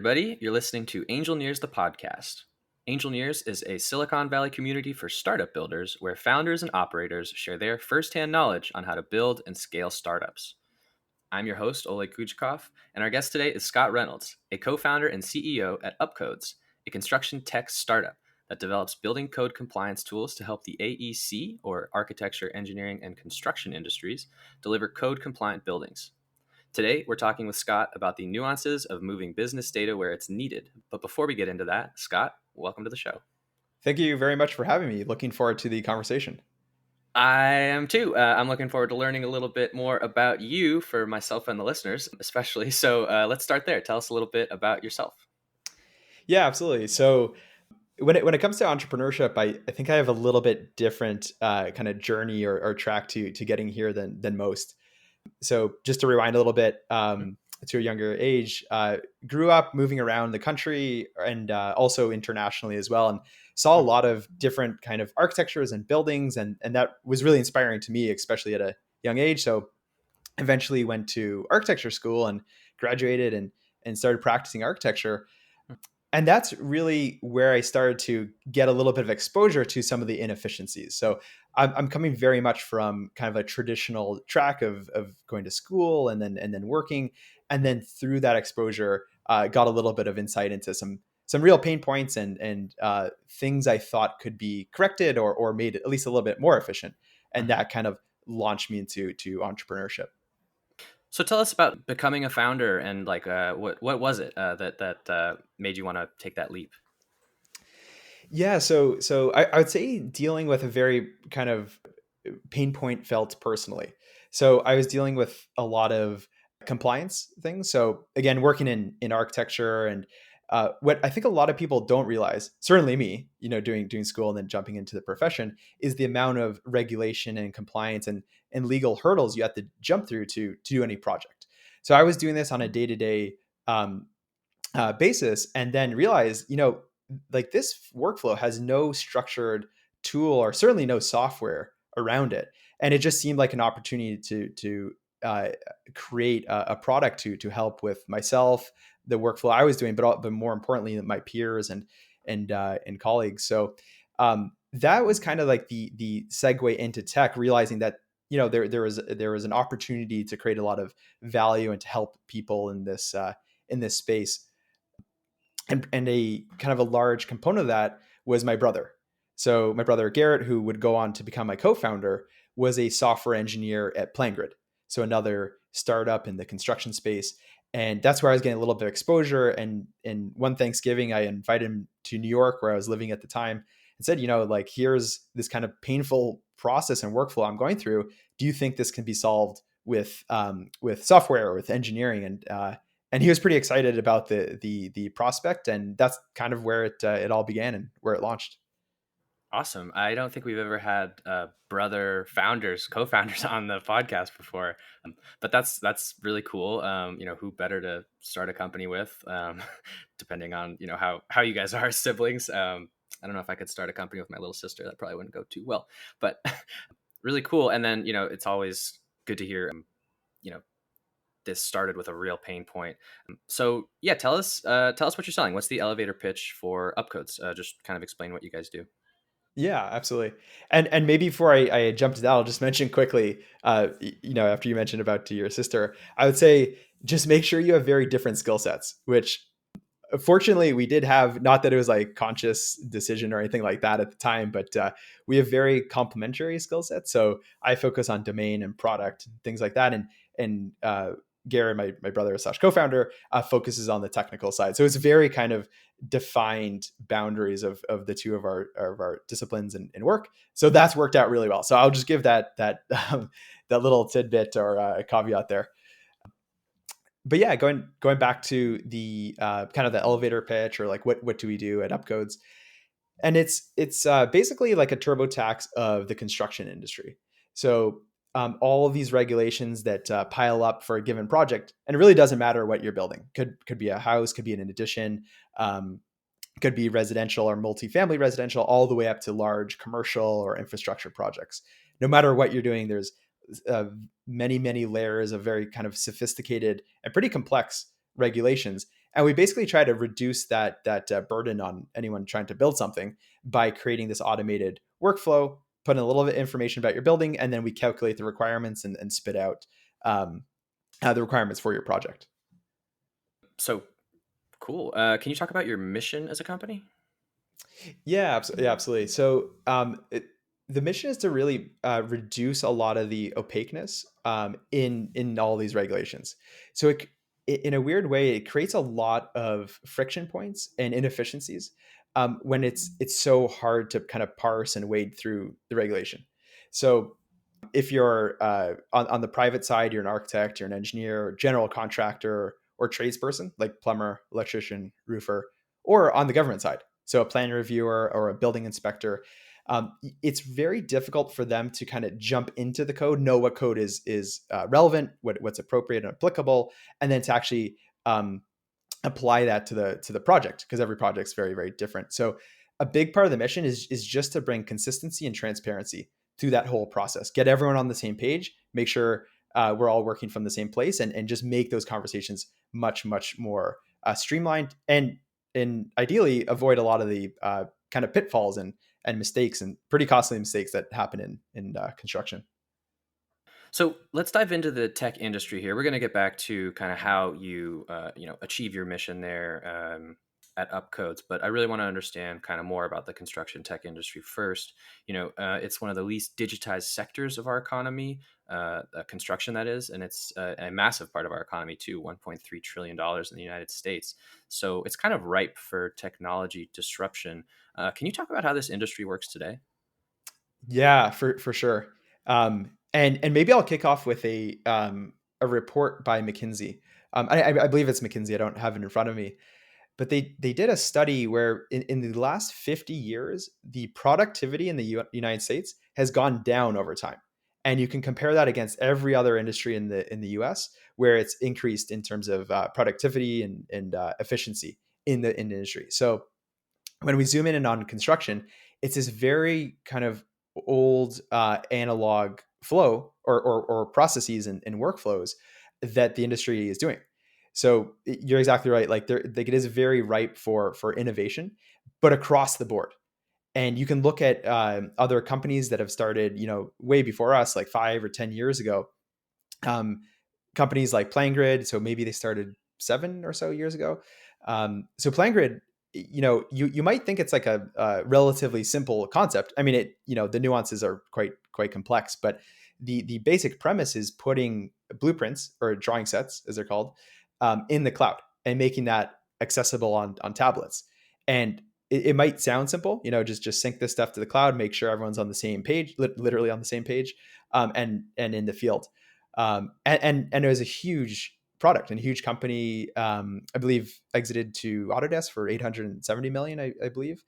everybody. You're listening to Angelneers, the podcast. Angelneers is a Silicon Valley community for startup builders where founders and operators share their firsthand knowledge on how to build and scale startups. I'm your host, Oleg Kujikov, and our guest today is Scott Reynolds, a co-founder and CEO at Upcodes, a construction tech startup that develops building code compliance tools to help the AEC, or architecture, engineering, and construction industries, deliver code-compliant buildings. Today, we're talking with Scott about the nuances of moving business data where it's needed. But before we get into that, Scott, welcome to the show. Thank you very much for having me. Looking forward to the conversation. I am too. I'm looking forward to learning a little bit more about you for myself and the listeners, especially. So let's start there. Tell us a little bit about yourself. Yeah, absolutely. So when it comes to entrepreneurship, I think I have a little bit different kind of journey or track to getting here than most. So just to rewind a little bit to a younger age, grew up moving around the country and also internationally as well, and saw a lot of different kind of architectures and buildings, and that was really inspiring to me, especially at a young age. So eventually went to architecture school and graduated and started practicing architecture. And that's really where I started to get a little bit of exposure to some of the inefficiencies. So I'm coming very much from kind of a traditional track of going to school and then working, and then through that exposure, got a little bit of insight into some real pain points and things I thought could be corrected or made at least a little bit more efficient, and that kind of launched me into entrepreneurship. So tell us about becoming a founder and what was it that made you want to take that leap? Yeah, so I would say dealing with a very kind of pain point felt personally. So I was dealing with a lot of compliance things. So again, working in architecture, and what I think a lot of people don't realize, certainly me, doing school and then jumping into the profession, is the amount of regulation and compliance and legal hurdles you have to jump through to do any project. So I was doing this on a day to day basis, and then realized, like this workflow has no structured tool or certainly no software around it, and it just seemed like an opportunity to create a product to help with myself, the workflow I was doing, but more importantly, my peers and colleagues. So that was kind of like the segue into tech, realizing that there was an opportunity to create a lot of value and to help people in this space. And a kind of a large component of that was my brother. So my brother Garrett, who would go on to become my co-founder, was a software engineer at PlanGrid, so another startup in the construction space. And that's where I was getting a little bit of exposure. And one Thanksgiving, I invited him to New York, where I was living at the time, and said, like, here's this kind of painful process and workflow I'm going through. Do you think this can be solved with software or with engineering? And he was pretty excited about the prospect, and that's kind of where it all began and where it launched. Awesome. I don't think we've ever had brother founders, co-founders on the podcast before, but that's really cool. Who better to start a company with, depending on how you guys are as siblings. I don't know if I could start a company with my little sister. That probably wouldn't go too well, but really cool. And then it's always good to hear you know this started with a real pain point. So yeah, tell us what you're selling. What's the elevator pitch for Upcodes? Just kind of explain what you guys do. Yeah, absolutely. And maybe before I jump to that, I'll just mention quickly, after you mentioned about to your sister, I would say just make sure you have very different skill sets, which fortunately we did have. Not that it was like conscious decision or anything like that at the time, but we have very complementary skill sets. So I focus on domain and product, things like that. And Garrett, my brother slash co-founder, focuses on the technical side. So it's very kind of defined boundaries of the two of our disciplines and work. So that's worked out really well. So I'll just give that that little tidbit or caveat there. But yeah, going back to the kind of the elevator pitch, or like what do we do at Upcodes? And it's basically like a TurboTax of the construction industry. So all of these regulations that pile up for a given project, and it really doesn't matter what you're building. Could be a house, could be an addition, could be residential or multifamily residential, all the way up to large commercial or infrastructure projects. No matter what you're doing, there's many layers of very kind of sophisticated and pretty complex regulations. And we basically try to reduce that burden on anyone trying to build something by creating this automated workflow, put in a little bit of information about your building, and then we calculate the requirements and spit out um, the requirements for your project. So cool. Can you talk about your mission as a company? Yeah, absolutely. So the mission is to really reduce a lot of the opaqueness in all these regulations. So in a weird way, it creates a lot of friction points and inefficiencies when it's so hard to kind of parse and wade through the regulation. So if you're on the private side, you're an architect, you're an engineer, general contractor, or tradesperson like plumber, electrician, roofer, or on the government side, so a plan reviewer or a building inspector. It's very difficult for them to kind of jump into the code, know what code is relevant, what's appropriate and applicable, and then to actually apply that to the project, because every project's very very different. So a big part of the mission is just to bring consistency and transparency through that whole process, get everyone on the same page, make sure we're all working from the same place, and just make those conversations much more streamlined, and ideally avoid a lot of the kind of pitfalls and mistakes and pretty costly mistakes that happen in construction. So let's dive into the tech industry here. We're going to get back to kind of how you achieve your mission there at Upcodes, but I really want to understand kind of more about the construction tech industry first. It's one of the least digitized sectors of our economy, construction that is, and it's a massive part of our economy too, $1.3 trillion in the United States. So it's kind of ripe for technology disruption. Can you talk about how this industry works today? Yeah, for sure. And maybe I'll kick off with a report by McKinsey. I believe it's McKinsey. I don't have it in front of me, but they did a study where in the last 50 years, the productivity in the United States has gone down over time. And you can compare that against every other industry in the US, where it's increased in terms of productivity and efficiency in the industry. So when we zoom in on construction, it's this very kind of old analog flow or processes and workflows that the industry is doing. So you're exactly right. Like it is very ripe for innovation, but across the board. And you can look at other companies that have started, way before us, like 5 or 10 years ago. Um, Companies like PlanGrid, so maybe they started 7 or so years ago. So PlanGrid, you might think it's like a relatively simple concept. I mean, the nuances are quite complex, but the basic premise is putting blueprints or drawing sets, as they're called, in the cloud and making that accessible on tablets. And it might sound simple, just sync this stuff to the cloud, make sure everyone's on the same page, literally on the same page, and in the field. And it was a huge product and a huge company. I believe exited to Autodesk for 870 million, I believe.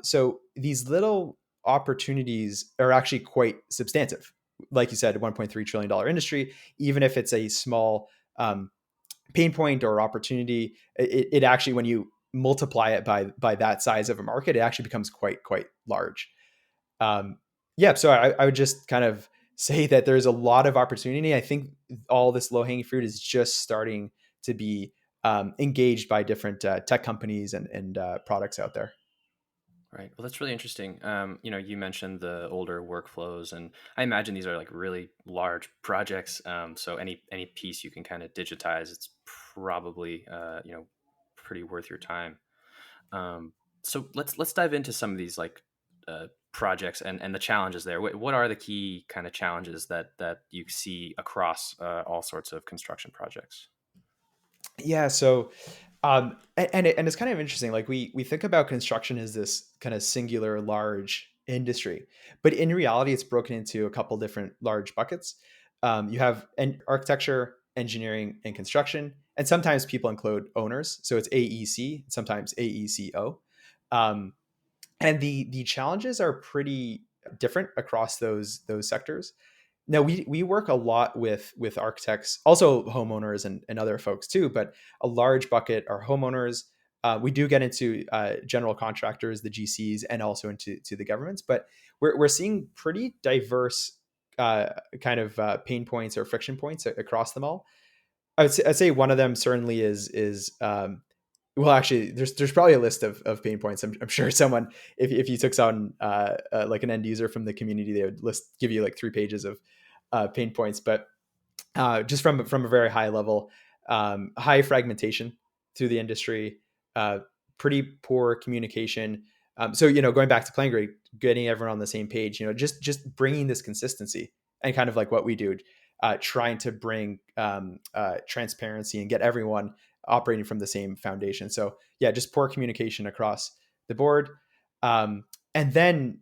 So these little opportunities are actually quite substantive. Like you said, $1.3 trillion industry. Even if it's a small pain point or opportunity, it actually, when you multiply it by that size of a market, it actually becomes quite large. um, yeah, so I would just kind of say that there's a lot of opportunity. I think all this low hanging fruit is just starting to be engaged by different tech companies and products out there. Right. Well, that's really interesting. You mentioned the older workflows, and I imagine these are like really large projects. So any piece you can kind of digitize, it's probably pretty worth your time. Um, so let's dive into some of these like projects and the challenges there. What are the key kind of challenges that you see across all sorts of construction projects? Yeah, so and it's kind of interesting. Like we think about construction as this kind of singular large industry, but in reality, it's broken into a couple different large buckets. You have architecture, engineering, and construction, and sometimes people include owners. So it's AEC, sometimes AECO. Um, and the challenges are pretty different across those sectors. Now we work a lot with architects, also homeowners and other folks too, but a large bucket are homeowners. We do get into general contractors, the GCs, and also into the governments, but we're seeing pretty diverse kind of pain points or friction points across them all. I'd say one of them certainly is well, actually, there's probably a list of pain points. I'm sure someone, if you took someone like an end user from the community, they would give you like 3 pages of pain points. But just from a very high level, high fragmentation through the industry, uh, pretty poor communication. So going back to plan grade, getting everyone on the same page. Just bringing this consistency and kind of like what we do, trying to bring transparency and get everyone operating from the same foundation. So yeah, just poor communication across the board, and then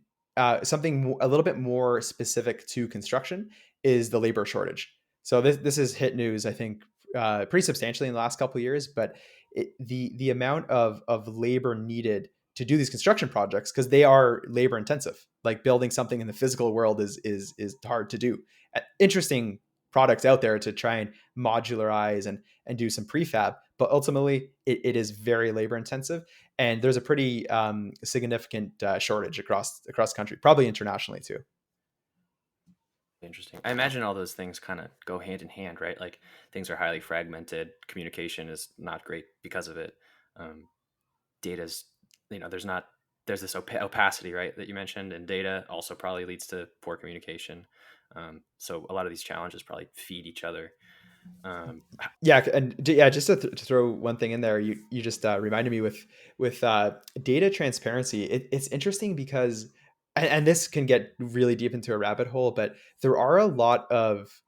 something a little bit more specific to construction is the labor shortage. So this has hit news, I think, pretty substantially in the last couple of years. But the amount of labor needed to do these construction projects, because they are labor intensive, like building something in the physical world is hard to do. Interesting products out there to try and modularize and do some prefab, but ultimately it is very labor intensive, and there's a pretty significant shortage across the country, probably internationally too. Interesting. I imagine all those things kind of go hand in hand, right? Like things are highly fragmented. Communication is not great because of it. Um, Data's, there's not there's this opacity, right, that you mentioned, and data also probably leads to poor communication. So a lot of these challenges probably feed each other. Um, Yeah, and yeah, just to throw one thing in there, you just reminded me with data transparency. It's interesting because, and this can get really deep into a rabbit hole, but there are a lot of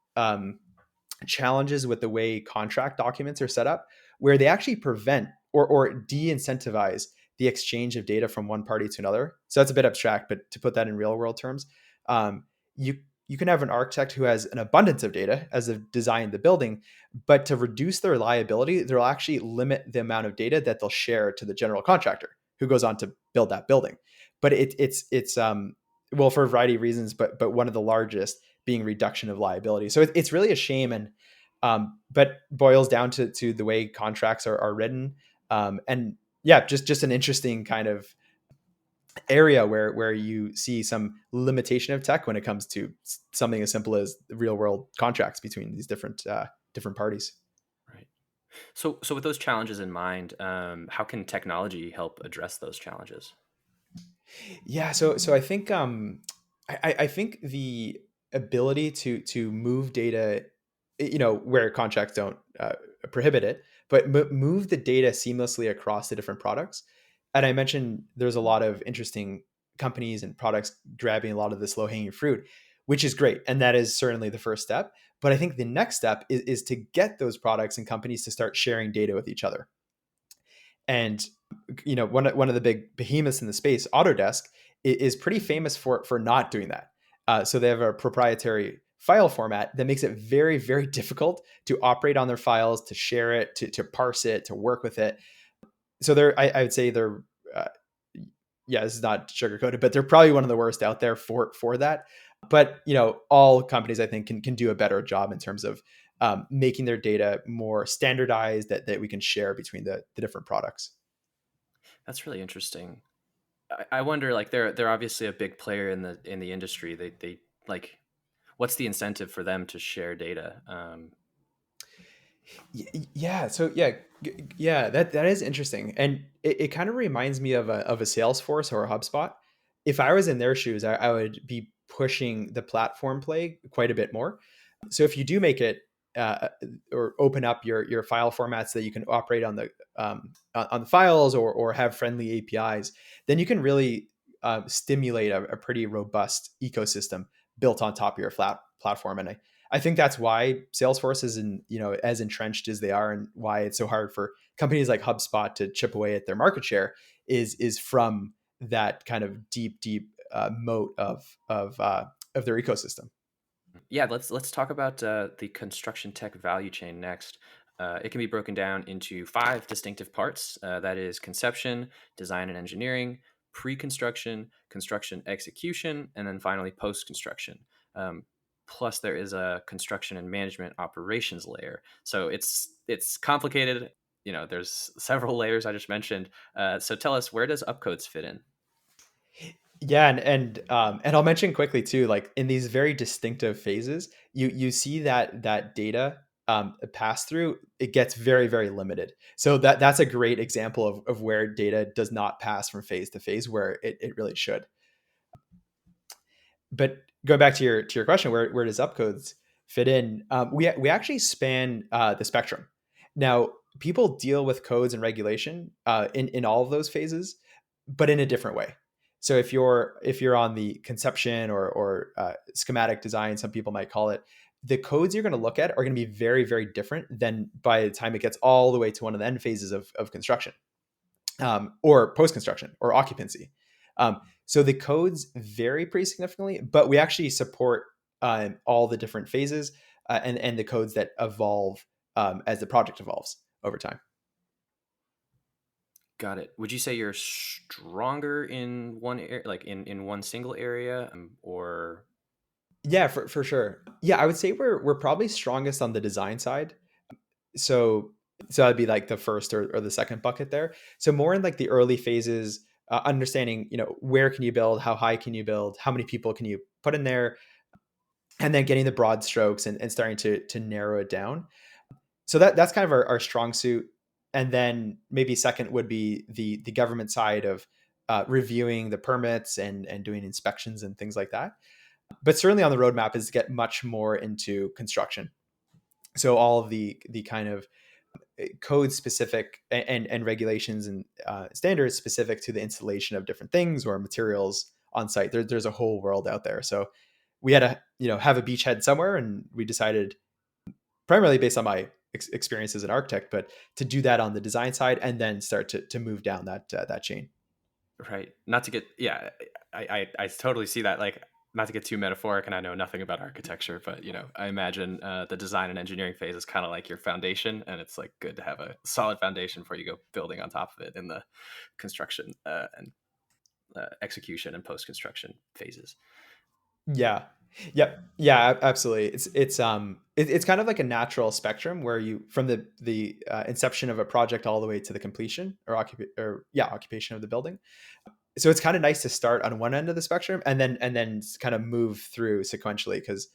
challenges with the way contract documents are set up, where they actually prevent or de-incentivize the exchange of data from one party to another. So that's a bit abstract, but to put that in real world terms, um, you you can have an architect who has an abundance of data as they've designed the building, but to reduce their liability, they'll actually limit the amount of data that they'll share to the general contractor who goes on to build that building. But it's well, for a variety of reasons, but one of the largest being reduction of liability. So it's really a shame, and but boils down to the way contracts are written, and yeah, just an interesting kind of area where you see some limitation of tech when it comes to something as simple as real world contracts between these different parties. right. So with those challenges in mind, how can technology help address those challenges? Yeah, so I think I think the ability to move data, where contracts don't prohibit it, but move the data seamlessly across the different products. And I mentioned there's a lot of interesting companies and products grabbing a lot of this low hanging fruit, which is great, and that is certainly the first step. But I think the next step is to get those products and companies to start sharing data with each other. And one of the big behemoths in the space, Autodesk, is pretty famous for not doing that. So they have a proprietary file format that makes it very, very difficult to operate on their files, to share it, to parse it, to work with it. So I would say they're uh, yeah, this is not sugarcoated, but they're probably one of the worst out there for that. But all companies, I think, can do a better job in terms of making their data more standardized, that we can share between the different products. That's really interesting. I wonder, like they're obviously a big player in the industry. They like, what's the incentive for them to share data? Yeah, so yeah, yeah, that is interesting, and it kind of reminds me of a Salesforce or a HubSpot. If I was in their shoes, I would be pushing the platform play quite a bit more. So if you do make it uh, or open up your file formats that you can operate on the files, or have friendly APIs, then you can really stimulate a pretty robust ecosystem built on top of your flat platform. And I think that's why Salesforce is as entrenched as they are, and why it's so hard for companies like HubSpot to chip away at their market share is from that kind of deep moat of their ecosystem. Yeah, let's talk about the construction tech value chain next. It can be broken down into five distinctive parts. That is conception, design and engineering, pre-construction, construction execution, and then finally post-construction. Um, Plus, there is a construction and management operations layer. So it's complicated. There's several layers I just mentioned. So tell us, where does upcodes fit in? Yeah, and I'll mention quickly too, like in these very distinctive phases, you see that data. pass through, it gets very, very limited. So that's a great example of where data does not pass from phase to phase where it really should. But going back to your question, where does upcodes fit in? We actually span the spectrum. Now, people deal with codes and regulation in all of those phases, but in a different way. So if you're on the conception or schematic design, some people might call it, the codes you're going to look at are going to be very, very different than by the time it gets all the way to one of the end phases of construction, or post construction or occupancy. So the codes vary pretty significantly, but we actually support all the different phases and the codes that evolve as the project evolves over time. Got it. Would you say you're stronger in one area, like in one single area, or Yeah, for sure. Yeah, I would say we're probably strongest on the design side. So that'd be like the first or the second bucket there. So more in like the early phases, understanding, where can you build, how high can you build, how many people can you put in there, and then getting the broad strokes and starting to narrow it down. So that's kind of our strong suit. And then maybe second would be the government side of reviewing the permits and doing inspections and things like that. But certainly on the roadmap is to get much more into construction. So all of the kind of code specific and regulations and standards specific to the installation of different things or materials on site. There's a whole world out there. So we had to have a beachhead somewhere, and we decided, primarily based on my experience as an architect, but to do that on the design side and then start to move down that chain. right? Not to get, yeah, I totally see that. Like, not to get too metaphoric, and I know nothing about architecture, but I imagine the design and engineering phase is kind of like your foundation, and it's like good to have a solid foundation before you go building on top of it in the construction and execution and post construction phases. Yeah. Yep. Yeah, absolutely. It's kind of like a natural spectrum where you, from the inception of a project all the way to the completion or occupation of the building. So it's kind of nice to start on one end of the spectrum and then kind of move through sequentially, because,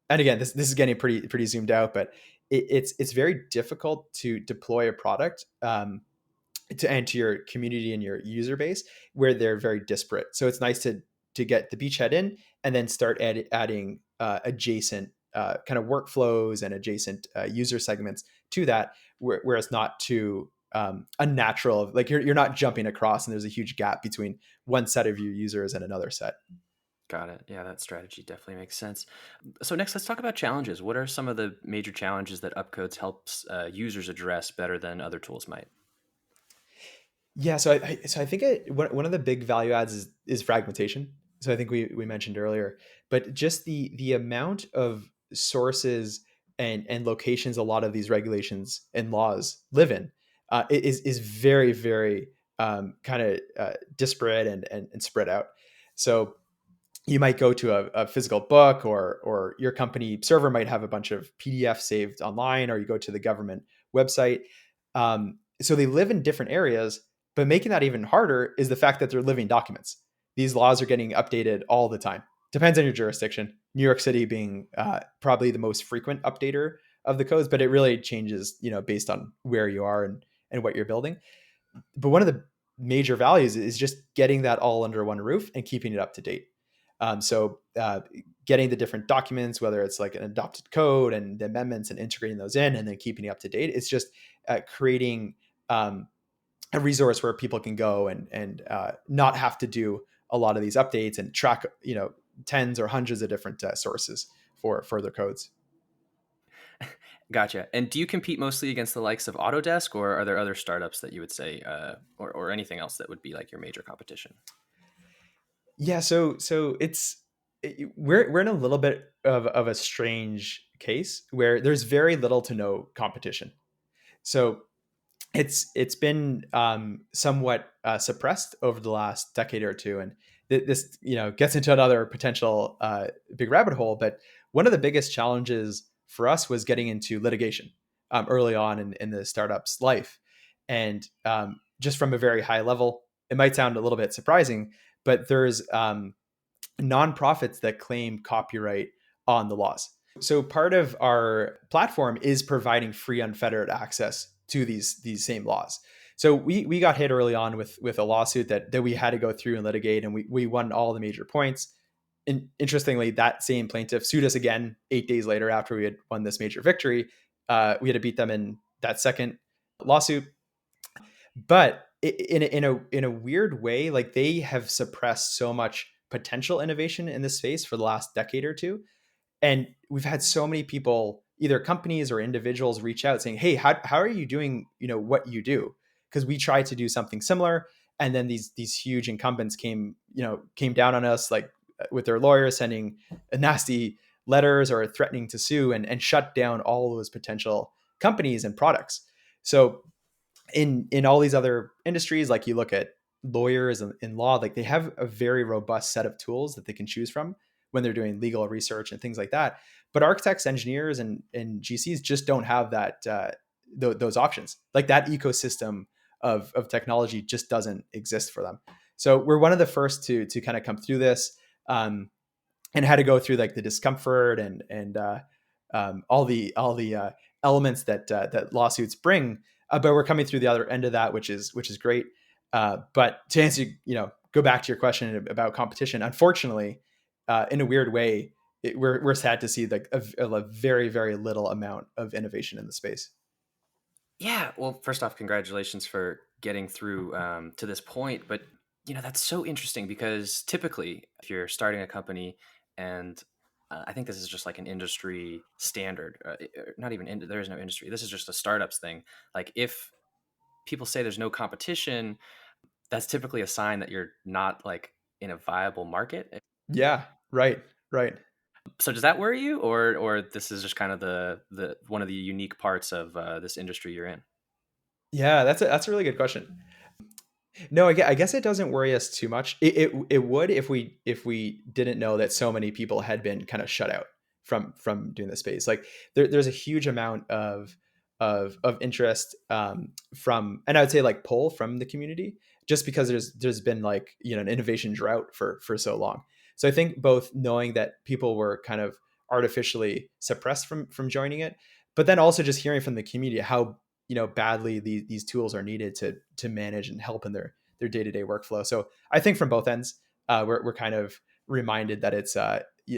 and again, this is getting pretty zoomed out, but it's very difficult to deploy a product to your community and your user base where they're very disparate. So it's nice to get the beachhead in and then start adding adjacent kind of workflows and adjacent user segments to that, where it's not too unnatural. Like you're not jumping across and there's a huge gap between one set of your users and another set. Got it. Yeah, that strategy definitely makes sense. So next, let's talk about challenges. What are some of the major challenges that Upcodes helps users address better than other tools might? Yeah, so I think one of the big value adds is fragmentation. So I think we mentioned earlier, but just the amount of sources and locations a lot of these regulations and laws live in is very, very kind of disparate and spread out. So you might go to a physical book, or your company server might have a bunch of PDF saved online, or you go to the government website. So they live in different areas, but making that even harder is the fact that they're living documents. These laws are getting updated all the time. Depends on your jurisdiction. New York City being probably the most frequent updater of the codes, but it really changes, based on where you are and what you're building. But one of the major values is just getting that all under one roof and keeping it up to date. So getting the different documents, whether it's like an adopted code and the amendments, and integrating those in and then keeping it up to date, it's just creating a resource where people can go and not have to do a lot of these updates and track tens or hundreds of different sources for further codes. Gotcha. And do you compete mostly against the likes of Autodesk, or are there other startups that you would say, or anything else that would be like your major competition? Yeah, so we're in a little bit of a strange case where there's very little to no competition. So it's been somewhat suppressed over the last decade or two, and this gets into another potential big rabbit hole. But one of the biggest challenges for us was getting into litigation early on in the startup's life, and just from a very high level, it might sound a little bit surprising, but there's nonprofits that claim copyright on the laws. So part of our platform is providing free unfettered access to these same laws. So we got hit early on with a lawsuit that we had to go through and litigate, and we won all the major points. And interestingly, that same plaintiff sued us again 8 days later after we had won this major victory. We had to beat them in that second lawsuit, but in a weird way, like they have suppressed so much potential innovation in this space for the last decade or two, and we've had so many people, either companies or individuals, reach out saying, hey, how are you doing, what you do? Because we tried to do something similar, and then these huge incumbents came down on us, like with their lawyers sending nasty letters or threatening to sue, and shut down all those potential companies and products. So in all these other industries, like you look at lawyers in law, like they have a very robust set of tools that they can choose from when they're doing legal research and things like that. But architects, engineers, and GCs just don't have that those options. Like that ecosystem of technology just doesn't exist for them. So we're one of the first to kind of come through this, and had to go through like the discomfort and all the elements that lawsuits bring. But we're coming through the other end of that, which is great. But to answer, go back to your question about competition. Unfortunately, in a weird way, we're sad to see like a very very little amount of innovation in the space. Yeah, well, first off, congratulations for getting through to this point. But that's so interesting because typically, if you're starting a company, and I think this is just like an industry standard, not even there is no industry. This is just a startups thing. Like if people say there's no competition, that's typically a sign that you're not like in a viable market. Yeah, right, right. So does that worry you, or this is just kind of the one of the unique parts of this industry you're in? Yeah, that's a really good question. No, I guess it doesn't worry us too much. It would if we didn't know that so many people had been kind of shut out from doing the space. Like there's a huge amount of interest, from, and I would say like pull from the community, just because there's been like an innovation drought for so long. So I think both knowing that people were kind of artificially suppressed from joining it, but then also just hearing from the community how badly these tools are needed to manage and help in their day-to-day workflow. So I think from both ends, we're kind of reminded that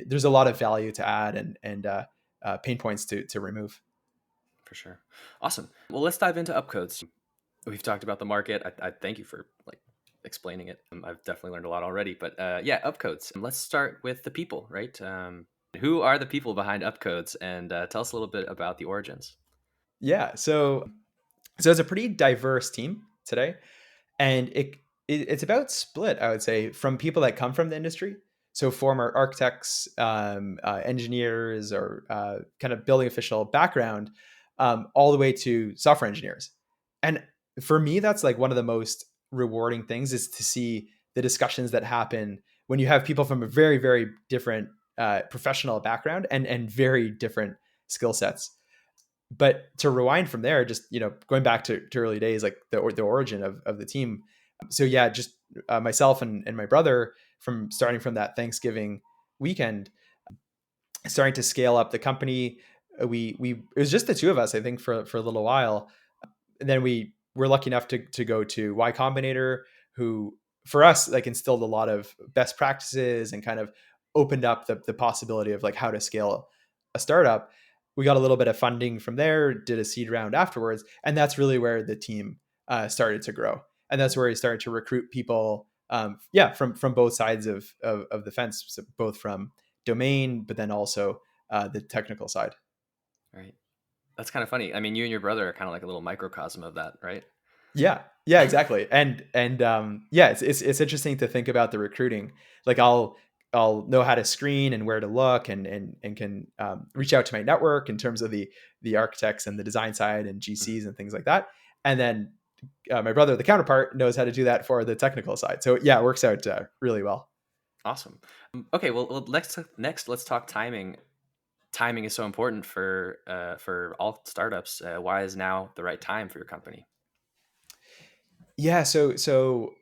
there's a lot of value to add, and pain points to remove. For sure. Awesome. Well, let's dive into upcodes. We've talked about the market. I thank you for like explaining it. I've definitely learned a lot already. But yeah, upcodes. Let's start with the people, right? Who are the people behind upcodes, and tell us a little bit about the origins. Yeah, so it's a pretty diverse team today, and it's about split, I would say, from people that come from the industry, so former architects, engineers, or kind of building official background, all the way to software engineers. And for me, that's like one of the most rewarding things, is to see the discussions that happen when you have people from a very very different professional background and very different skill sets. But to rewind from there, just going back to early days, like the origin of the team. So yeah, just myself and my brother, from starting from that Thanksgiving weekend, starting to scale up the company. We it was just the two of us, I think, for a little while. And then we were lucky enough to go to Y Combinator, who for us like instilled a lot of best practices and kind of opened up the possibility of like how to scale a startup. We got a little bit of funding from there, did a seed round afterwards, and that's really where the team started to grow. And that's where he started to recruit people, yeah, from both sides of the fence, so both from domain, but then also the technical side. Right. That's kind of funny. I mean, you and your brother are kind of like a little microcosm of that, right? Yeah, yeah, exactly. And yeah, it's interesting to think about the recruiting. Like I'll know how to screen and where to look, and can reach out to my network in terms of the architects and the design side and Mhm. GCs and things like that. And then my brother, the counterpart, knows how to do that for the technical side. So yeah, it works out really well. Awesome. Okay. Well, next, let's talk timing. Timing is so important for all startups. Why is now the right time for your company? Yeah, so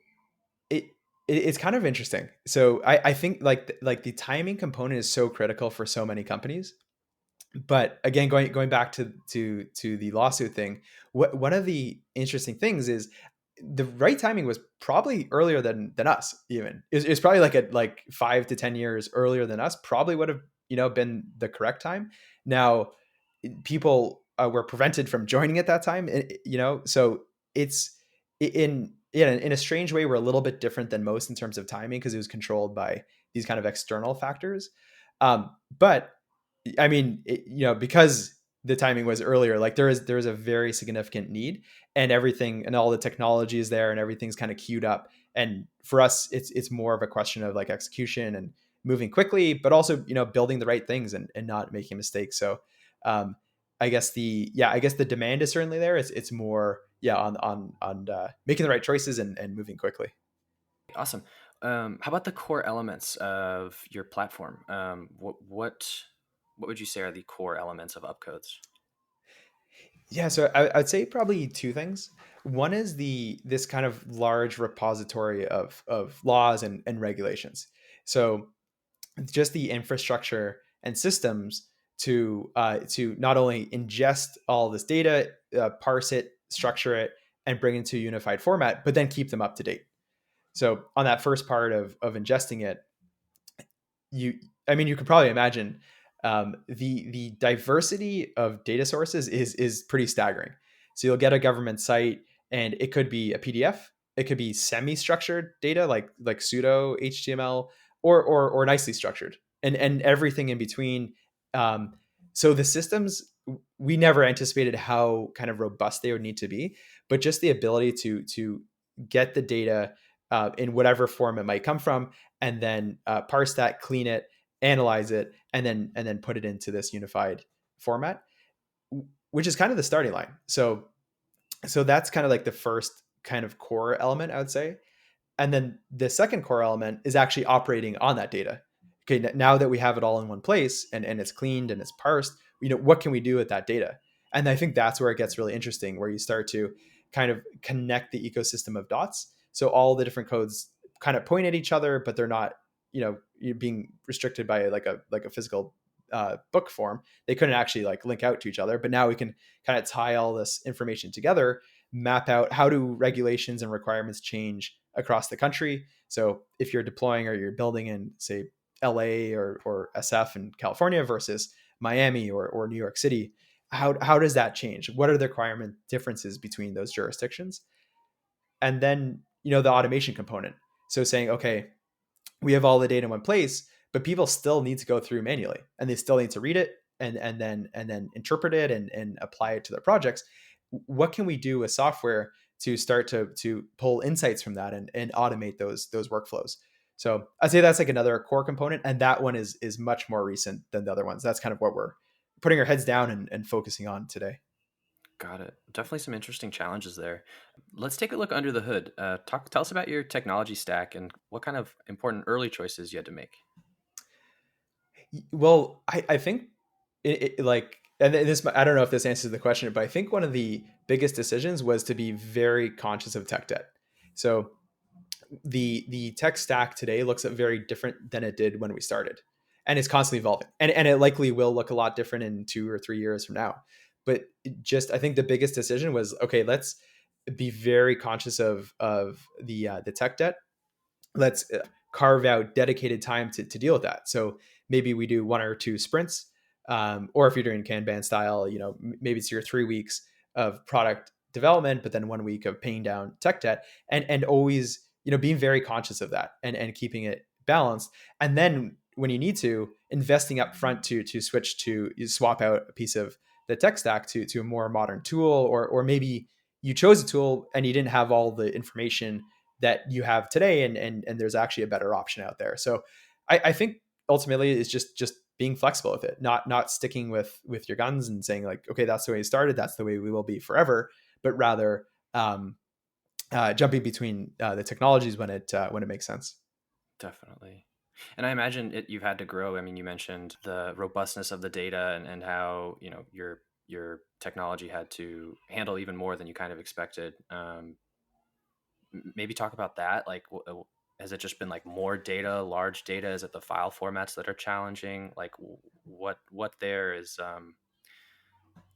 it, it's kind of interesting. So I think like the timing component is so critical for so many companies. But again, going back to the lawsuit thing, one of the interesting things is the right timing was probably earlier than us. Even it's probably like 5 to 10 years earlier than us. Probably would have been the correct time. Now, people were prevented from joining at that time. So it's in a strange way, we're a little bit different than most in terms of timing because it was controlled by these kind of external factors. But I mean, because the timing was earlier, like there is a very significant need, and everything and all the technology is there, and everything's kind of queued up. And for us, it's more of a question of like execution and moving quickly, but also building the right things and not making mistakes. So, um, I guess the demand is certainly there. It's more on making the right choices and moving quickly. Awesome. How about the core elements of your platform? What would you say are the core elements of Upcodes? Yeah, so I'd say probably two things. One is this kind of large repository of laws and regulations. So just the infrastructure and systems to not only ingest all this data, parse it, structure it, and bring it into a unified format, but then keep them up to date. So on that first part of ingesting it, you I mean you could probably imagine the diversity of data sources is pretty staggering. So you'll get a government site, and it could be a PDF, it could be semi-structured data like pseudo HTML, or nicely structured, and everything in between. Um, so the systems, we never anticipated how kind of robust they would need to be, but just the ability to get the data in whatever form it might come from, and then parse that, clean it, analyze it, and then put it into this unified format, which is kind of the starting line. So that's kind of like the first kind of core element, I would say. And then the second core element is actually operating on that data. Okay, now that we have it all in one place, and it's cleaned and it's parsed, what can we do with that data? And I think that's where it gets really interesting, where you start to kind of connect the ecosystem of dots. So all the different codes kind of point at each other, but they're not, you're being restricted by like a physical book form. They couldn't actually like link out to each other, but now we can kind of tie all this information together, map out how do regulations and requirements change across the country. So if you're deploying or you're building in, say, LA or SF in California versus Miami or New York City, how does that change? What are the requirement differences between those jurisdictions? And then, the automation component. So saying, okay, we have all the data in one place, but people still need to go through manually, and they still need to read it and then interpret it and apply it to their projects. What can we do with software to start to pull insights from that and automate those workflows? So I'd say that's like another core component, and that one is much more recent than the other ones. That's kind of what we're putting our heads down and focusing on today. Got it. Definitely some interesting challenges there. Let's take a look under the hood. Tell us about your technology stack and what kind of important early choices you had to make. Well, I think like, and this, I don't know if this answers the question, but I think one of the biggest decisions was to be very conscious of tech debt. So the tech stack today looks very different than it did when we started, and it's constantly evolving, and it likely will look a lot different in 2 or 3 years from now. But just, I think the biggest decision was, okay, let's be very conscious of the tech debt. Let's carve out dedicated time to deal with that. So maybe we do 1 or 2 sprints, or if you're doing Kanban style, maybe it's your 3 weeks of product development, but then 1 week of paying down tech debt, and always being very conscious of that and keeping it balanced. And then when you need to, investing up front to switch to, you swap out a piece of the tech stack to a more modern tool, or maybe you chose a tool and you didn't have all the information that you have today, and there's actually a better option out there. So I think ultimately it's just being flexible with it, not sticking with your guns and saying like, okay, that's the way it started, that's the way we will be forever, but rather jumping between the technologies when it makes sense. Definitely. And I imagine you've had to grow. I mean, you mentioned the robustness of the data and how, your technology had to handle even more than you kind of expected. Maybe talk about that. Like, has it just been like more data, large data? Is it the file formats that are challenging? Like what there is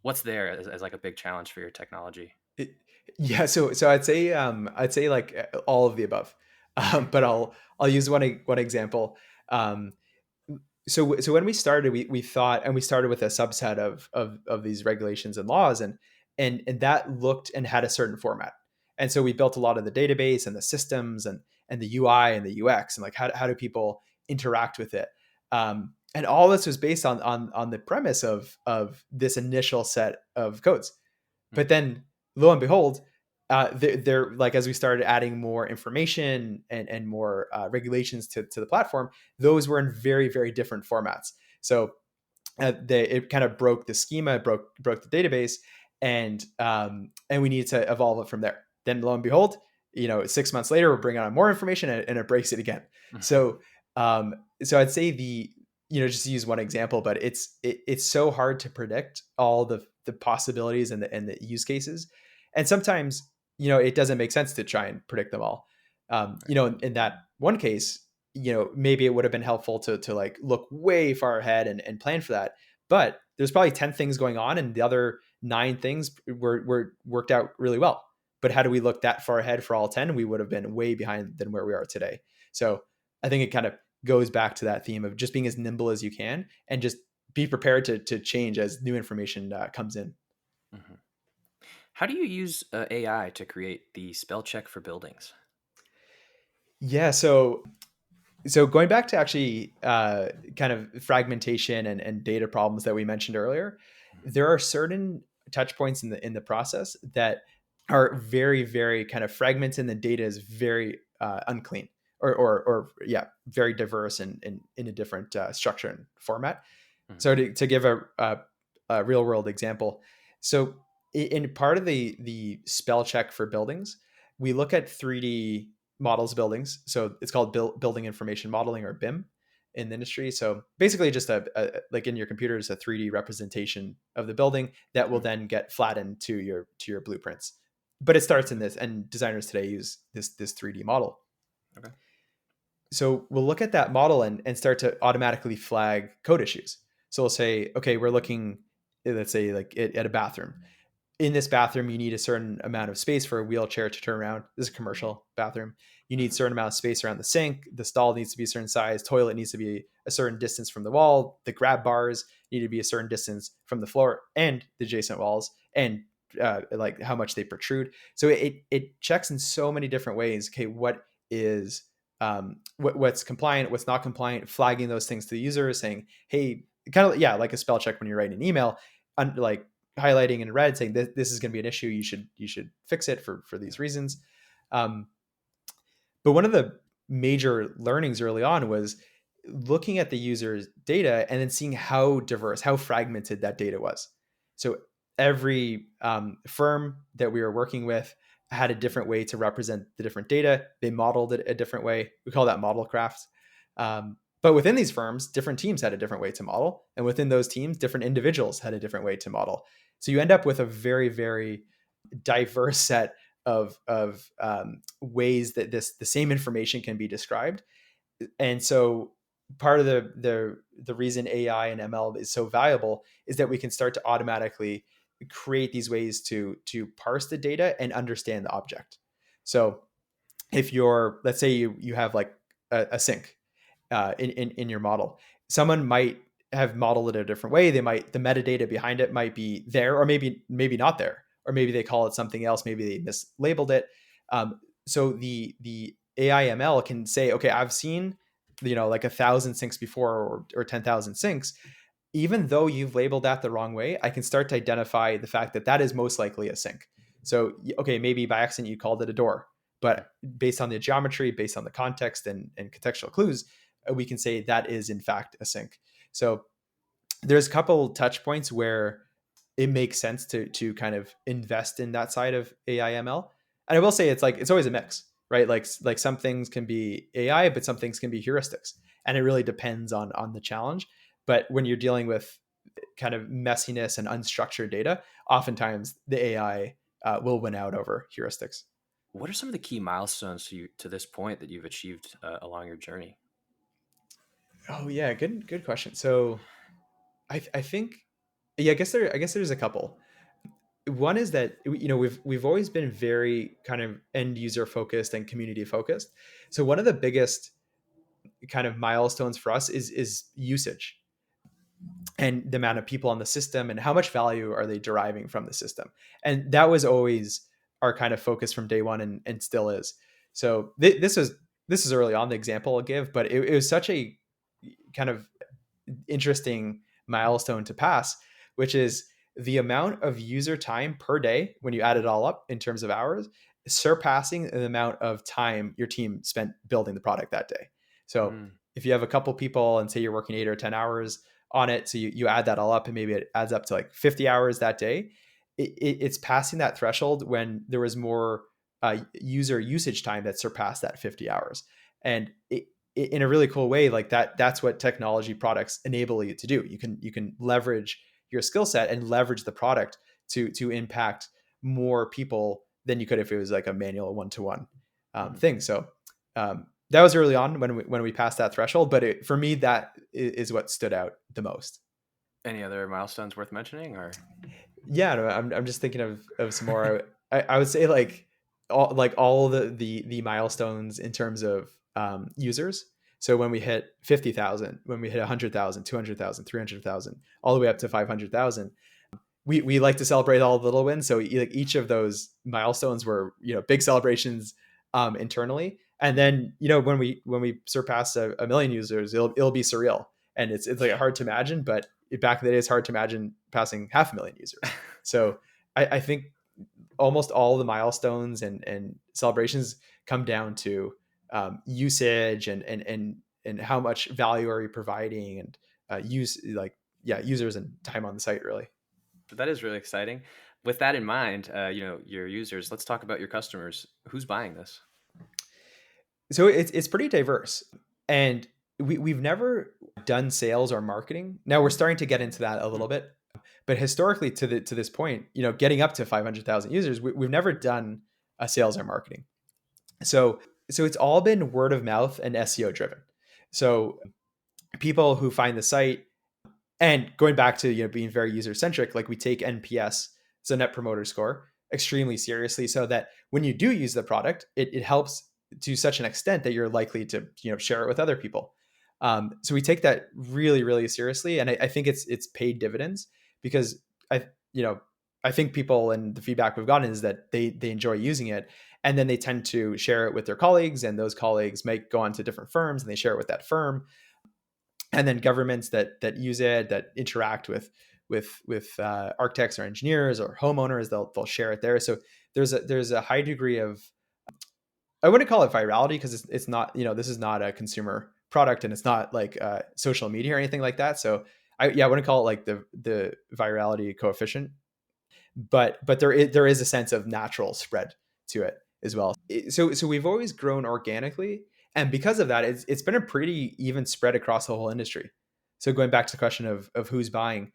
what's there as like a big challenge for your technology? It, yeah, so I'd say like all of the above, Hmm. but I'll use one example. Um, so when we started, we thought, and we started with a subset of these regulations and laws, and that looked and had a certain format, and so we built a lot of the database and the systems and the UI and the UX and like how do people interact with it, and all this was based on the premise of this initial set of codes. But Hmm. then, lo and behold, they're like as we started adding more information and more regulations to the platform, those were in very very different formats. So it kind of broke the schema, broke the database, and we needed to evolve it from there. Then lo and behold, 6 months later, we're bringing on more information and it breaks it again. So so I'd say just to use one example, but it's so hard to predict all the possibilities and the use cases, and sometimes it doesn't make sense to try and predict them all. In that one case, maybe it would have been helpful to like look way far ahead and plan for that. But there's probably 10 things going on, and the other 9 things were worked out really well. But had we looked that far ahead for all 10, we would have been way behind than where we are today. So I think it kind of goes back to that theme of just being as nimble as you can and just be prepared to change as new information comes in. Hmm. How do you use AI to create the spell check for buildings? Yeah, so going back to actually kind of fragmentation and data problems that we mentioned earlier, there are certain touch points in the process that are very very kind of fragmented, and the data is very unclean or yeah, very diverse and in a different structure and format. Hmm. So to give a real world example, so in part of the spell check for buildings, we look at 3D models of buildings. So it's called building information modeling, or BIM, in the industry. So basically, just like in your computer is a 3D representation of the building that will Hmm. then get flattened to your blueprints. But it starts in this, and designers today use this 3D model. Okay. So we'll look at that model and start to automatically flag code issues. So we'll say, okay, we're looking, let's say, like at a bathroom. In this bathroom, you need a certain amount of space for a wheelchair to turn around. This is a commercial bathroom. You need a Hmm. certain amount of space around the sink. The stall needs to be a certain size. Toilet needs to be a certain distance from the wall. The grab bars need to be a certain distance from the floor and the adjacent walls, and like how much they protrude. So it checks in so many different ways. Okay, what is what's compliant, what's not compliant, flagging those things to the user, saying, hey, kind of, yeah, like a spell check when you're writing an email, like highlighting in red saying this is going to be an issue, you should fix it for these reasons. um, but one of the major learnings early on was looking at the user's data and then seeing how diverse, how fragmented that data was. So every firm that we were working with had a different way to represent the different data. They modeled it a different way. We call that model craft. But within these firms, different teams had a different way to model. And within those teams, different individuals had a different way to model. So you end up with a very, very diverse set of ways that the same information can be described. And so part of the reason AI and ML is so valuable is that we can start to automatically create these ways to parse the data and understand the object. So if you're, let's say you have like a sink in your model, someone might have modeled it a different way. The metadata behind it might be there, or maybe not there, or maybe they call it something else. Maybe they mislabeled it. So the AI/ML can say, okay, I've seen like 1,000 sinks before, or 10,000 sinks. Even though you've labeled that the wrong way, I can start to identify the fact that that is most likely a sink. So, okay, maybe by accident you called it a door, but based on the geometry, based on the context and contextual clues, we can say that is in fact a sink. So there's a couple touch points where it makes sense to kind of invest in that side of AI/ML. And I will say it's always a mix, right? Like some things can be AI, but some things can be heuristics, and it really depends on the challenge. But when you're dealing with kind of messiness and unstructured data, oftentimes the AI will win out over heuristics. What are some of the key milestones to this point that you've achieved along your journey? Oh yeah, good question. So I think, yeah, I guess there's a couple. One is that, we've always been very kind of end user focused and community focused. So one of the biggest kind of milestones for us is usage, and the amount of people on the system and how much value are they deriving from the system. And that was always our kind of focus from day one, and still is. So this is early on the example I'll give, but it was such a kind of interesting milestone to pass, which is the amount of user time per day when you add it all up in terms of hours, surpassing the amount of time your team spent building the product that day. So Mm, if you have a couple people and say you're working 8 or 10 hours on it, so you add that all up and maybe it adds up to like 50 hours that day, it's passing that threshold when there was more user usage time that surpassed that 50 hours. And in a really cool way, like that's what technology products enable you to do. You can leverage your skill set and leverage the product to impact more people than you could if it was like a manual one-to-one mhm. thing. So that was early on when we passed that threshold, but for me that is what stood out the most. Any other milestones worth mentioning, or? Yeah, no, I'm just thinking of some more. I would say all the milestones in terms of users. So when we hit 50,000, when we hit 100,000, 200,000, 300,000, all the way up to 500,000, we like to celebrate all the little wins. So like each of those milestones were big celebrations internally, and then when we surpass a million users, it'll be surreal, and it's like hard to imagine, but back in the day, it's hard to imagine passing 500,000 users. So I think almost all the milestones and celebrations come down to usage and how much value are you providing, and use like yeah users and time on the site really. That is really exciting. With that in mind, your users. Let's talk about your customers. Who's buying this? So it's pretty diverse, and we've never done sales or marketing. Now we're starting to get into that a Hmm. little bit, but historically to this point, getting up to 500,000 users, we've never done a sales or marketing. So it's all been word of mouth and SEO driven. So people who find the site, and going back to being very user centric, like we take NPS, so Net Promoter Score, extremely seriously, so that when you do use the product, it helps to such an extent that you're likely to share it with other people. So we take that really really seriously, and I think it's paid dividends, because I you know I think people, and the feedback we've gotten is that they enjoy using it, and then they tend to share it with their colleagues, and those colleagues might go on to different firms and they share it with that firm, and then governments that use it, that interact with architects or engineers or homeowners, they'll share it there. So there's a high degree of, I wouldn't call it virality, because it's not, this is not a consumer product, and it's not like social media or anything like that. So I wouldn't call it like the virality coefficient, but there is a sense of natural spread to it as well. So we've always grown organically, and because of that, it's been a pretty even spread across the whole industry. So going back to the question of who's buying,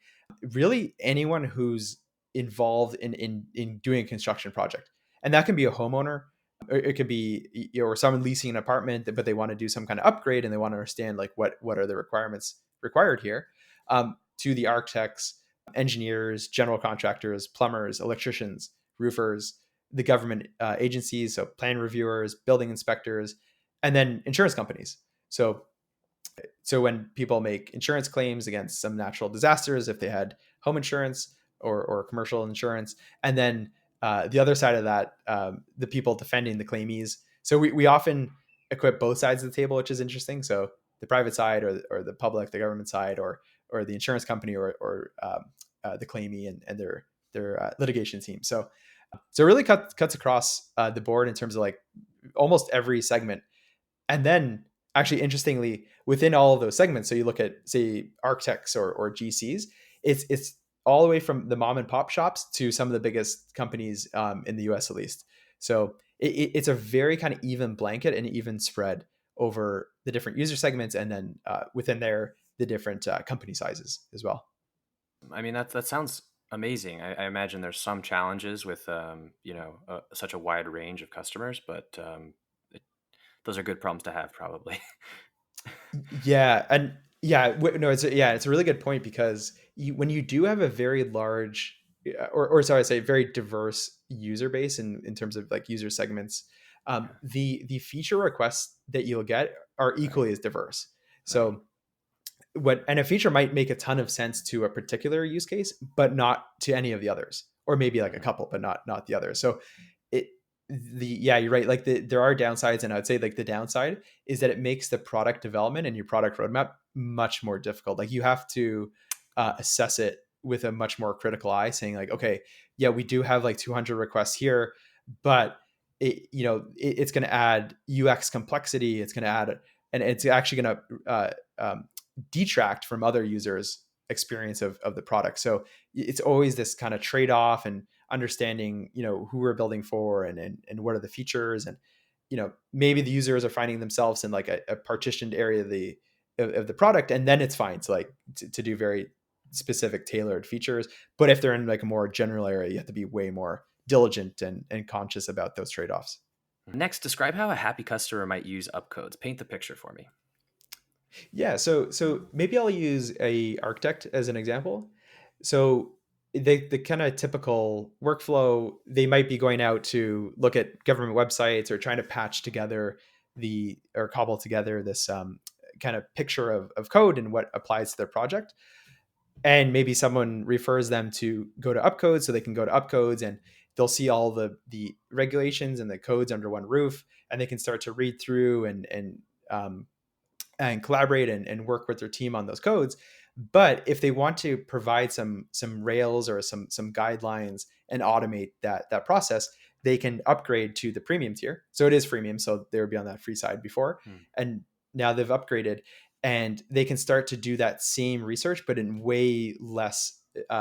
really anyone who's involved in doing a construction project, and that can be a homeowner, or it could be or someone leasing an apartment, but they want to do some kind of upgrade and they want to understand like what are the requirements required here, to the architects, engineers, general contractors, plumbers, electricians, roofers, the government agencies, so plan reviewers, building inspectors, and then insurance companies. So when people make insurance claims against some natural disasters, if they had home insurance or commercial insurance, and then the other side of that, the people defending the claimees. So we often equip both sides of the table, which is interesting. So the private side, or the public, the government side, or the insurance company, or the claimee and their litigation team. So it really cuts across the board in terms of like almost every segment. And then actually interestingly, within all of those segments, so you look at say architects or GCs, it's all the way from the mom and pop shops to some of the biggest companies in the US at least. So it's a very kind of even blanket and even spread over the different user segments, and then within there the different company sizes as well. I mean, that sounds Amazing. I imagine there's some challenges with such a wide range of customers, but it, those are good problems to have, probably. Yeah, and yeah, no, it's a really good point because when you do have a very large, or sorry, I say very diverse user base in terms of like user segments, Yeah. the feature requests that you'll get are Right. equally as diverse. Right. So what, and a feature might make a ton of sense to a particular use case, but not to any of the others, or maybe like a Mhm. couple, but not the others. So it yeah, you're right. Like there are downsides, and I would say like the downside is that it makes the product development and your product roadmap much more difficult. Like you have to assess it with a much more critical eye, saying like, okay, yeah, we do have like 200 requests here, but it's going to add UX complexity. It's going to add, and it's actually going to detract from other users' experience of the product. So it's always this kind of trade off and understanding, who we're building for and what are the features, and maybe the users are finding themselves in like a partitioned area of the product, and then it's fine to like to do very specific tailored features. But if they're in like a more general area, you have to be way more diligent and conscious about those trade-offs. Next, describe how a happy customer might use upcodes. Paint the picture for me. Yeah, so maybe I'll use a architect as an example. So the kind of typical workflow, they might be going out to look at government websites or trying to patch together or cobble together this kind of picture of code and what applies to their project. And maybe someone refers them to go to Upcodes, so they can go to Upcodes and they'll see all the regulations and the codes under one roof, and they can start to read through um, and collaborate and work with their team on those codes. But if they want to provide some rails or some guidelines and automate that process, they can upgrade to the premium tier. So it is freemium, so they would be on that free side before, Hmm. and now they've upgraded, and they can start to do that same research, but in way less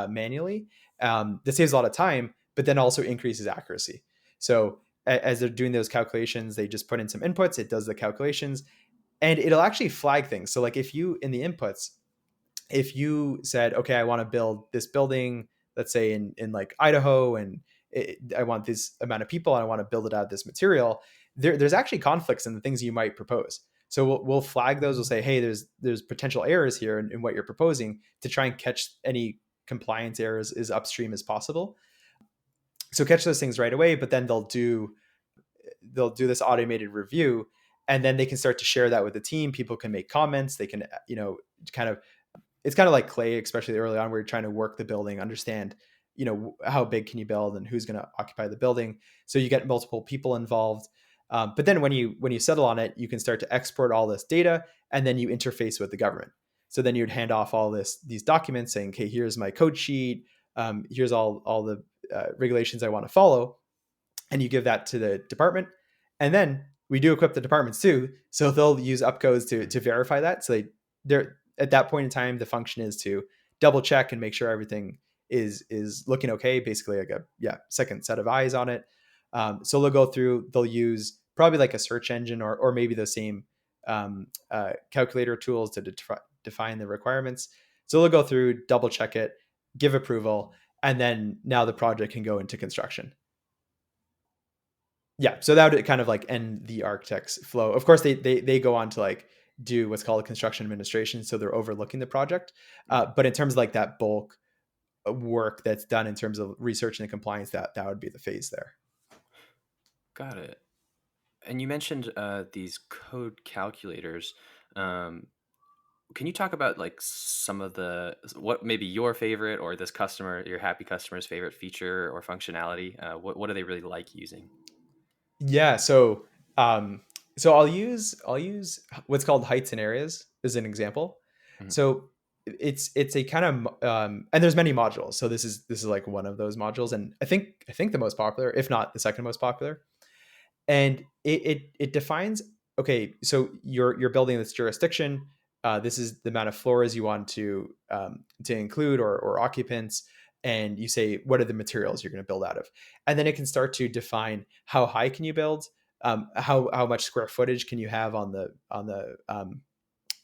manually. That saves a lot of time, but then also increases accuracy. So as they're doing those calculations, they just put in some inputs, it does the calculations, and it'll actually flag things. So like if you in the inputs, if you said, okay, I want to build this building, let's say in like Idaho, and I want this amount of people, and I want to build it out of this material, there's actually conflicts in the things you might propose. So we'll flag those. We'll say, hey, there's potential errors here in what you're proposing, to try and catch any compliance errors as upstream as possible. So catch those things right away, but then they'll do this automated review, and then they can start to share that with the team. People can make comments, they can kind of, it's kind of like clay, especially early on where you're trying to work the building, understand how big can you build and who's going to occupy the building. So you get multiple people involved. But then when you settle on it, you can start to export all this data, and then you interface with the government. So then you'd hand off all these documents saying, okay, here's my code sheet, here's all the regulations I want to follow, and you give that to the department. And then we do equip the departments too, so they'll use upcodes to verify that. So they're at that point in time, the function is to double check and make sure everything is looking okay, basically like a second set of eyes on it. So they'll go through, they'll use probably like a search engine, or maybe the same calculator tools to define the requirements. So they'll go through, double check it, give approval, and then now the project can go into construction. Yeah, so that would kind of like end the architect's flow. Of course, they go on to like do what's called a construction administration, so they're overlooking the project. Mhm. But in terms of like that bulk work that's done in terms of research and compliance, that would be the phase there. Got it. And you mentioned these code calculators. Um, can you talk about like some of the what maybe your favorite or this customer, your happy customer's favorite feature or functionality? What do they really like using? Yeah, um, so I'll use what's called heights and areas as an example. Mhm. So it's a kind of and there's many modules. So this is like one of those modules, and I think the most popular, if not the second most popular. And it defines, okay, so you're building this jurisdiction. This is the amount of floors you want to include, or occupants, and you say what are the materials you're going to build out of, and then it can start to define how high can you build, how much square footage can you have on the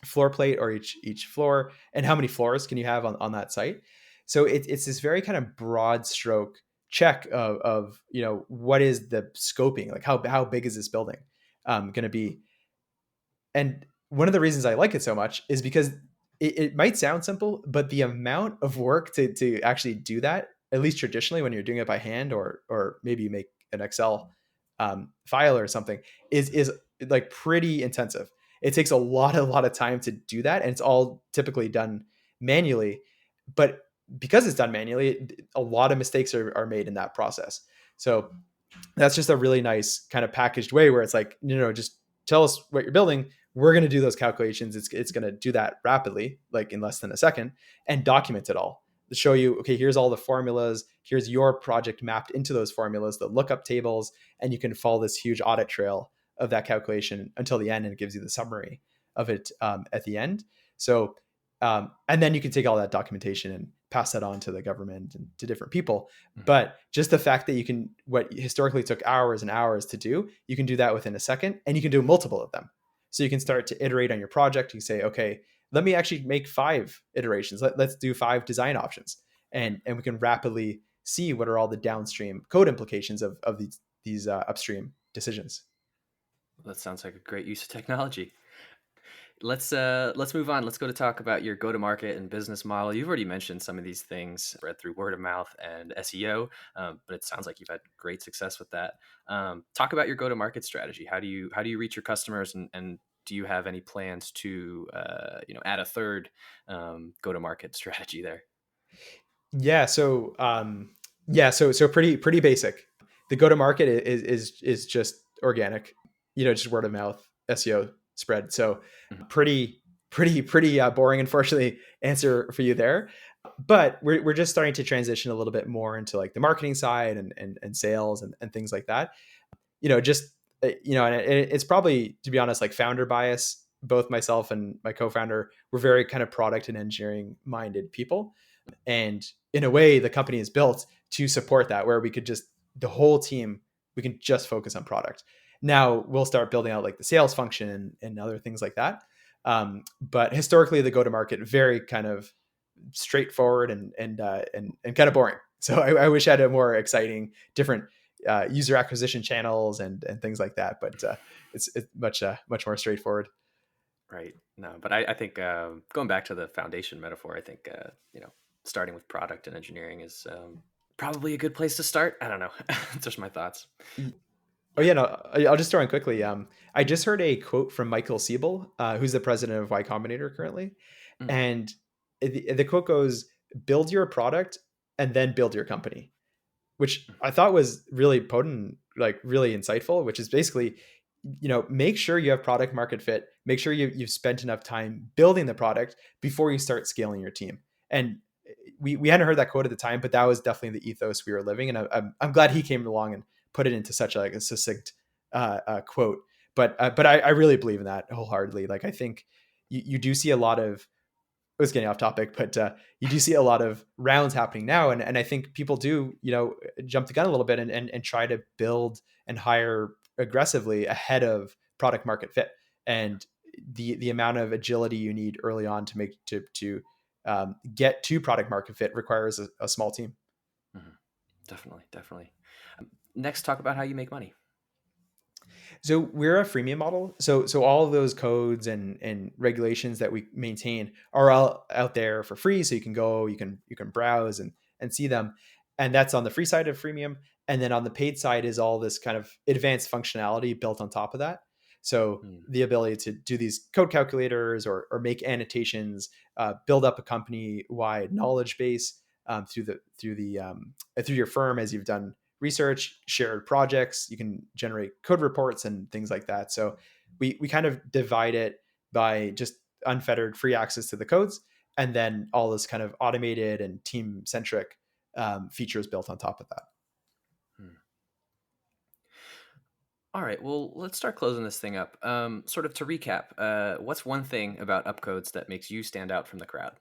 floor plate, or each floor, and how many floors can you have on that site. So it's this very kind of broad stroke check of what is the scoping, like how big is this building going to be. And one of the reasons I like it so much is because it might sound simple, but the amount of work to actually do that, at least traditionally when you're doing it by hand, or maybe you make an Excel file or something, is like pretty intensive. It takes a lot of time to do that, and it's all typically done manually. But because it's done manually, a lot of mistakes are made in that process. So that's just a really nice kind of packaged way where it's like, just tell us what you're building. We're going to do those calculations. It's going to do that rapidly, like in less than a second, and document it all to show you, okay, here's all the formulas. Here's your project mapped into those formulas, the lookup tables, and you can follow this huge audit trail of that calculation until the end, and it gives you the summary of it at the end. So, and then you can take all that documentation and pass that on to the government and to different people. Mhm. But just the fact that you can, what historically took hours and hours to do, you can do that within a second, and you can do multiple of them. So you can start to iterate on your project. You say, okay, let me actually make 5 iterations. Let's do 5 design options. And we can rapidly see what are all the downstream code implications of these upstream decisions. That sounds like a great use of technology. Let's move on. Let's go to talk about your go to market and business model. You've already mentioned some of these things, spread through word of mouth and SEO, but it sounds like you've had great success with that. Talk about your go to market strategy. How do you reach your customers, and do you have any plans to add a third go to market strategy there? Yeah. So pretty basic. The go to market is just organic, just word of mouth, SEO spread. So Mhm. pretty boring, unfortunately, answer for you there. But we're just starting to transition a little bit more into like the marketing side and sales and things like that. Just and it's probably, to be honest, like founder bias. Both myself and my co-founder were very kind of product and engineering minded people, and in a way, the company is built to support that, where we could just, the whole team, we can just focus on product. Now we'll start building out like the sales function and other things like that. But historically, the go to market very kind of straightforward and kind of boring. So I wish I had a more exciting, different user acquisition channels and things like that. But it's much more straightforward. Right. No, but I think going back to the foundation metaphor, I think starting with product and engineering is probably a good place to start. I don't know. Just my thoughts. Oh Yeah. yeah, no, I'll just throw in quickly. I just heard a quote from Michael Siebel, who's the president of Y Combinator currently, Mm, and the quote goes, "Build your product and then build your company," which mm, I thought was really potent, like really insightful. Which is basically, make sure you have product market fit. Make sure you've spent enough time building the product before you start scaling your team. And we hadn't heard that quote at the time, but that was definitely the ethos we were living. And I'm glad he came along and put it into such like a succinct quote. But I really believe in that wholeheartedly. Like I think you do see a lot of, I was getting off topic, but you do see a lot of rounds happening now, and I think people do jump the gun a little bit and try to build and hire aggressively ahead of product market fit, and the amount of agility you need early on to make to get to product market fit requires a small team. mhm. Definitely, definitely. Next, talk about how you make money. So we're a freemium model. So all of those codes and regulations that we maintain are all out there for free. So you can browse and see them. And that's on the free side of freemium. And then on the paid side is all this kind of advanced functionality built on top of that. So Mm, the ability to do these code calculators or make annotations, build up a company wide knowledge base through your firm as you've done research, shared projects. You can generate code reports and things like that. So we kind of divide it by just unfettered free access to the codes, and then all this kind of automated and team centric features built on top of that. mm. All right. Well, let's start closing this thing up. Sort of to recap, what's one thing about Upcodes that makes you stand out from the crowd?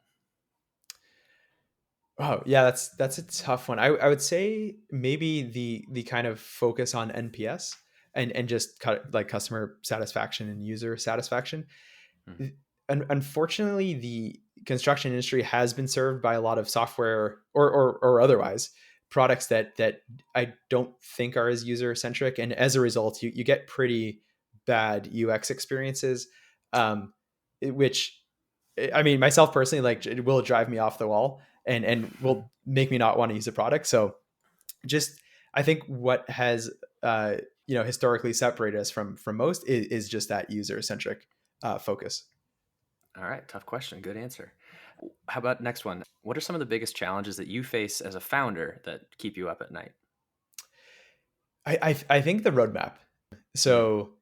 Oh yeah, that's a tough one. I would say maybe the kind of focus on NPS and just like customer satisfaction and user satisfaction. Mhm. Unfortunately, the construction industry has been served by a lot of software or otherwise products that I don't think are as user centric, and as a result, you get pretty bad UX experiences, which I mean, myself personally, like it will drive me off the wall and will make me not want to use a product. So just I think what has historically separated us from most is just that user centric focus. All right, tough question. Good answer. How about next one? What are some of the biggest challenges that you face as a founder that keep you up at night? I think the roadmap. Mm, So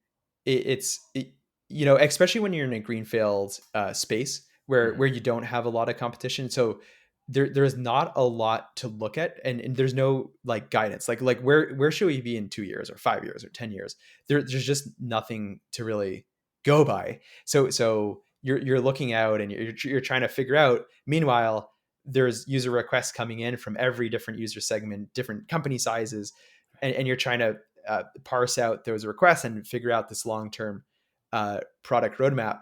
especially when you're in a greenfield space mhm. where you don't have a lot of competition. So there's not a lot to look at, and there's no like guidance. Like where should we be in 2 years or 5 years or 10 years? There's just nothing to really go by. So you're looking out and you're trying to figure out. Meanwhile, there's user requests coming in from every different user segment, different company sizes, and you're trying to parse out those requests and figure out this long-term product roadmap,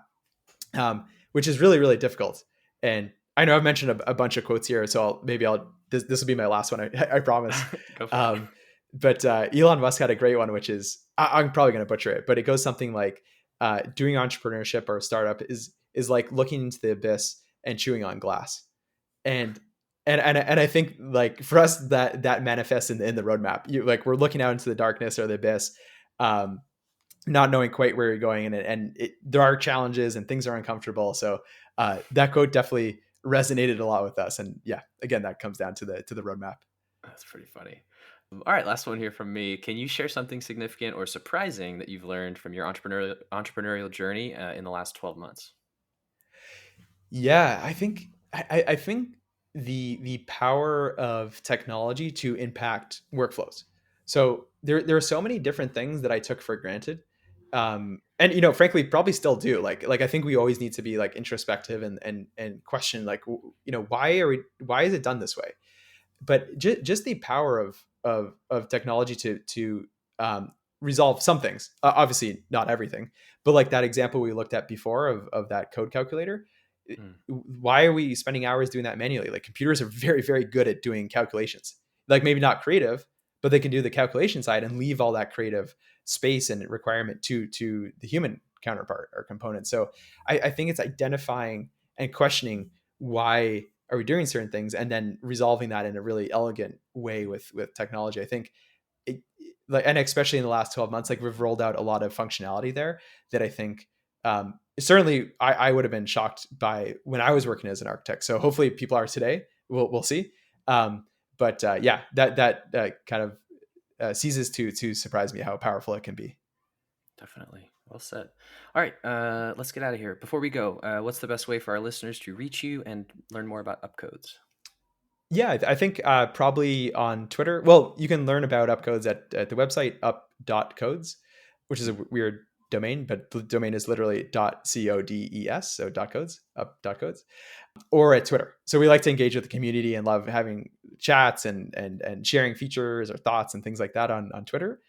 which is really, really difficult. And I know I've mentioned a bunch of quotes here, so maybe this will be my last one. I promise. Go for it. Um, but Elon Musk had a great one, which is I'm probably going to butcher it, but it goes something like, "Doing entrepreneurship or a startup is like looking into the abyss and chewing on glass." And and I think like for us that manifests in the roadmap. Like we're looking out into the darkness or the abyss, um, not knowing quite where you're going, there are challenges and things are uncomfortable. So that quote definitely resonated a lot with us. And yeah, again, that comes down to the roadmap. That's pretty funny. All right, last one here from me. Can you share something significant or surprising that you've learned from your entrepreneurial journey in the last 12 months? Yeah, I think the power of technology to impact workflows. So there are so many different things that I took for granted, and frankly, probably still do. Like I think we always need to be like introspective and question like why is it done this way? But just the power of technology to um, resolve some things. Obviously, not everything, but like that example we looked at before of that code calculator. Mm, Why are we spending hours doing that manually? Like computers are very, very good at doing calculations. Like maybe not creative, but they can do the calculation side and leave all that creative space and requirement to the human counterpart or component. So I think it's identifying and questioning why are we doing certain things and then resolving that in a really elegant way with technology. I think it, like, and especially in the last 12 months, like we've rolled out a lot of functionality there that I think certainly I would have been shocked by when I was working as an architect. So hopefully people are today. We'll see. But yeah, that kind of ceases to surprise me how powerful it can be. definitely. Well said. All right, let's get out of here. Before we go, what's the best way for our listeners to reach you and learn more about Upcodes? Yeah, I think probably on Twitter. Well, you can learn about upcodes at the website up.codes, which is a weird domain, but the domain is literally .codes, so .codes, up.codes, or at Twitter. So we like to engage with the community and love having chats and sharing features or thoughts and things like that on Twitter.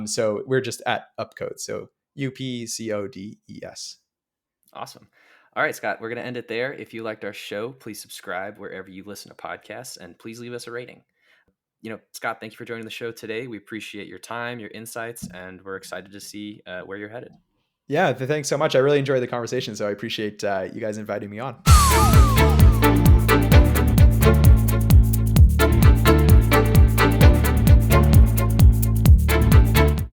So we're just at upcodes, so UPCODES. Awesome. All right, Scott, we're going to end it there. If you liked our show, please subscribe wherever you listen to podcasts and please leave us a rating. Scott, thank you for joining the show today. We appreciate your time, your insights, and we're excited to see where you're headed. Yeah, thanks so much. I really enjoyed the conversation, so I appreciate you guys inviting me on.